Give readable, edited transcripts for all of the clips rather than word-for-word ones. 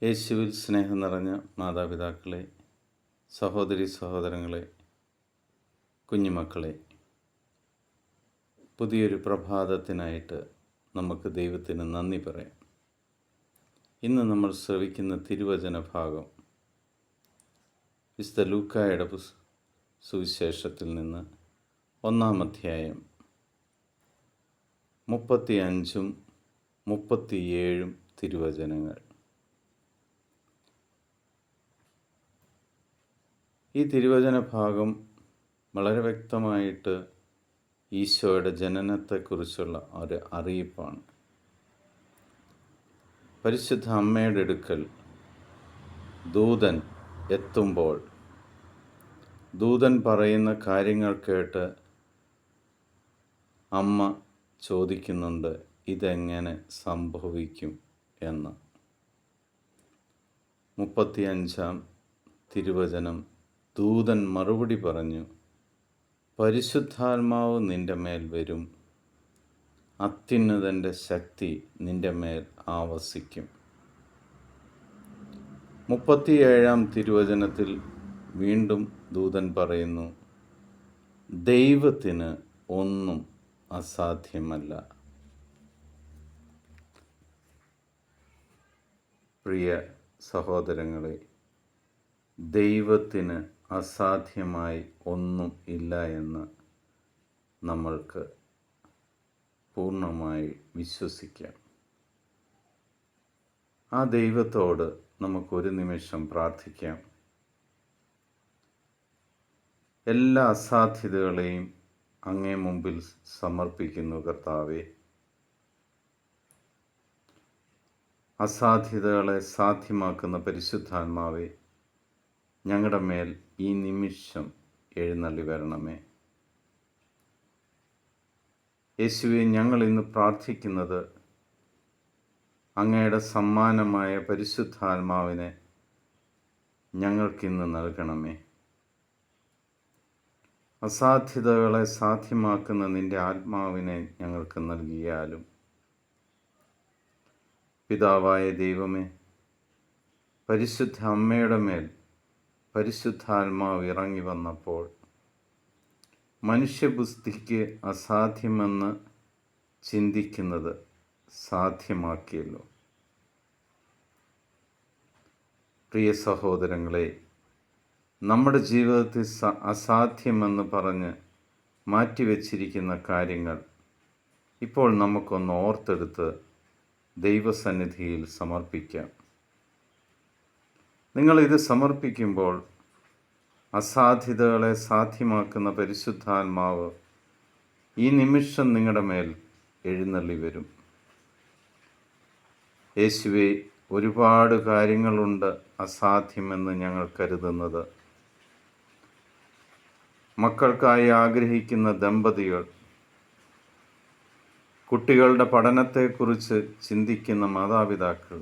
യേശുവിൽ സ്നേഹം നിറഞ്ഞ മാതാപിതാക്കളെ, സഹോദരി സഹോദരങ്ങളെ, കുഞ്ഞുമക്കളെ, പുതിയൊരു പ്രഭാതത്തിനായിട്ട് നമുക്ക് ദൈവത്തിന് നന്ദി പറയാം. ഇന്ന് നമ്മൾ ശ്രവിക്കുന്ന തിരുവചന ഭാഗം വിശുദ്ധ ലൂക്കായുടെ സുവിശേഷത്തിൽ നിന്ന് 1-ാം അധ്യായം 35-ഉം 37-ഉം തിരുവചനങ്ങൾ. ഈ തിരുവചന ഭാഗം വളരെ വ്യക്തമായിട്ട് ഈശോയുടെ ജനനത്തെക്കുറിച്ചുള്ള ഒരു അറിയിപ്പാണ്. പരിശുദ്ധ അമ്മയുടെ അടുക്കൽ ദൂതൻ എത്തുമ്പോൾ ദൂതൻ പറയുന്ന കാര്യങ്ങൾ കേട്ട് അമ്മ ചോദിക്കുന്നുണ്ട്, ഇതെങ്ങനെ സംഭവിക്കും എന്ന്. 35-ാം തിരുവചനം, ദൂതൻ മറുപടി പറഞ്ഞു, പരിശുദ്ധാത്മാവ് നിന്റെ മേൽ വരും, അത്യുന്നതൻ്റെ ശക്തി നിന്റെ മേൽ ആവസിക്കും. 37-ാം തിരുവചനത്തിൽ വീണ്ടും ദൂതൻ പറയുന്നു, ദൈവത്തിന് ഒന്നും അസാധ്യമല്ല. പ്രിയ സഹോദരങ്ങളെ, ദൈവത്തിന് അസാധ്യമായി ഒന്നും ഇല്ല എന്ന് നമ്മൾക്ക് പൂർണ്ണമായി വിശ്വസിക്കാം. ആ ദൈവത്തോട് നമുക്കൊരു നിമിഷം പ്രാർത്ഥിക്കാം. എല്ലാ അസാധ്യതകളെയും അങ്ങേ മുമ്പിൽ സമർപ്പിക്കുന്നു കർത്താവേ. അസാധ്യതകളെ സാധ്യമാക്കുന്ന പരിശുദ്ധാത്മാവേ, ഞങ്ങളുടെ മേൽ ഈ നിമിഷം എഴുന്നള്ളി വരണമേ. യേശുവേ, ഞങ്ങൾ ഇന്ന് പ്രാർത്ഥിക്കുന്നത് അങ്ങയുടെ സമ്മാനമായ പരിശുദ്ധാത്മാവിനെ ഞങ്ങൾക്കിന്ന് നൽകണമേ. അസാധ്യതകളെ സാധ്യമാക്കുന്ന നിൻ്റെ ആത്മാവിനെ ഞങ്ങൾക്ക് നൽകിയാലും. പിതാവായ ദൈവമേ, പരിശുദ്ധ അമ്മയുടെ മേൽ പരിശുദ്ധാത്മാവ് ഇറങ്ങി വന്നപ്പോൾ മനുഷ്യബുദ്ധിക്ക് അസാധ്യമെന്ന് ചിന്തിക്കുന്നത് സാധ്യമാക്കിയല്ലോ. പ്രിയ സഹോദരങ്ങളെ, നമ്മുടെ ജീവിതത്തിൽ അസാധ്യമെന്ന് പറഞ്ഞ് മാറ്റിവെച്ചിരിക്കുന്ന കാര്യങ്ങൾ ഇപ്പോൾ നമുക്കൊന്ന് ഓർത്തെടുത്ത് ദൈവസന്നിധിയിൽ സമർപ്പിക്കാം. നിങ്ങളിത് സമർപ്പിക്കുമ്പോൾ അസാധ്യതകളെ സാധ്യമാക്കുന്ന പരിശുദ്ധാത്മാവ് ഈ നിമിഷം നിങ്ങളുടെ മേൽ എഴുന്നള്ളി വരും. യേശുവേ, ഒരുപാട് കാര്യങ്ങളുണ്ട് അസാധ്യമെന്ന് ഞങ്ങൾ കരുതുന്നത്. മക്കൾക്കായി ആഗ്രഹിക്കുന്ന ദമ്പതികൾ, കുട്ടികളുടെ പഠനത്തെക്കുറിച്ച് ചിന്തിക്കുന്ന മാതാപിതാക്കൾ,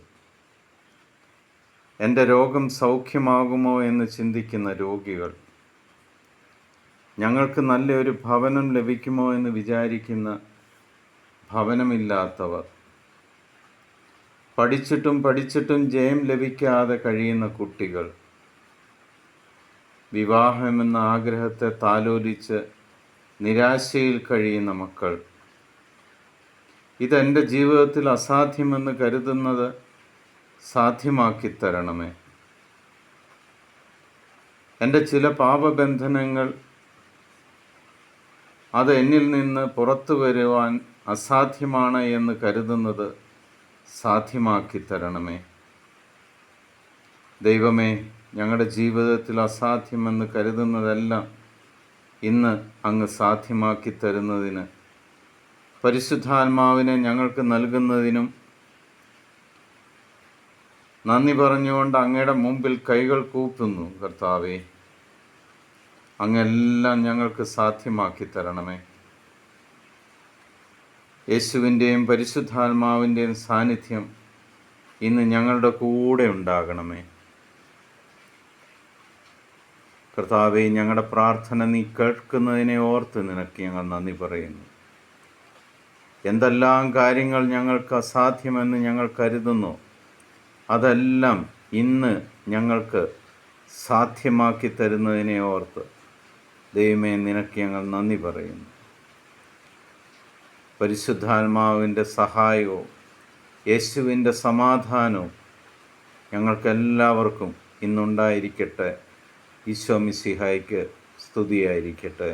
എൻ്റെ രോഗം സൗഖ്യമാകുമോ എന്ന് ചിന്തിക്കുന്ന രോഗികൾ, ഞങ്ങൾക്ക് നല്ലൊരു ഭവനം ലഭിക്കുമോ എന്ന് വിചാരിക്കുന്ന ഭവനമില്ലാത്തവർ, പഠിച്ചിട്ടും ജയം ലഭിക്കാതെ കഴിയുന്ന കുട്ടികൾ, വിവാഹമെന്ന ആഗ്രഹത്തെ താലോലിച്ച് നിരാശയിൽ കഴിയുന്ന മക്കൾ, ഇതെൻ്റെ ജീവിതത്തിൽ അസാധ്യമെന്ന് കരുതുന്നത് സാധ്യമാക്കി തരണമേ. എൻ്റെ ചില പാപബന്ധനങ്ങൾ, അത് എന്നിൽ നിന്ന് പുറത്തു വരുവാൻ അസാധ്യമാണ് എന്ന് കരുതുന്നത് സാധ്യമാക്കി തരണമേ. ദൈവമേ, ഞങ്ങളുടെ ജീവിതത്തിൽ അസാധ്യമെന്ന് കരുതുന്നതെല്ലാം ഇന്ന് അങ്ങ് സാധ്യമാക്കി തരുന്നതിന്, പരിശുദ്ധാത്മാവിനെ ഞങ്ങൾക്ക് നൽകുന്നതിനും നന്ദി പറഞ്ഞുകൊണ്ട് അങ്ങയുടെ മുമ്പിൽ കൈകൾ കൂപ്പുന്നു കർത്താവേ. അങ്ങെല്ലാം ഞങ്ങൾക്ക് സാധ്യമാക്കി തരണമേ. യേശുവിൻ്റെയും പരിശുദ്ധാത്മാവിൻ്റെയും സാന്നിധ്യം ഇന്ന് ഞങ്ങളുടെ കൂടെ ഉണ്ടാകണമേ. കർത്താവേ, ഞങ്ങളുടെ പ്രാർത്ഥന നീ കേൾക്കുന്നതിനെ ഓർത്ത് നിനക്ക് ഞങ്ങൾ നന്ദി പറയുന്നു. എന്തെല്ലാം കാര്യങ്ങൾ ഞങ്ങൾക്ക് അസാധ്യമെന്ന് ഞങ്ങൾ കരുതുന്നു, അതെല്ലാം ഇന്ന് ഞങ്ങൾക്ക് സാധ്യമാക്കി തരുന്നതിനെ ഓർത്ത് ദൈവമേ നിനക്ക് ഞങ്ങൾ നന്ദി പറയുന്നു. പരിശുദ്ധാത്മാവിൻ്റെ സഹായവും യേശുവിൻ്റെ സമാധാനവും ഞങ്ങൾക്കെല്ലാവർക്കും ഇന്നുണ്ടായിരിക്കട്ടെ. ഈശോ മിശിഹായ്ക്ക് സ്തുതിയായിരിക്കട്ടെ.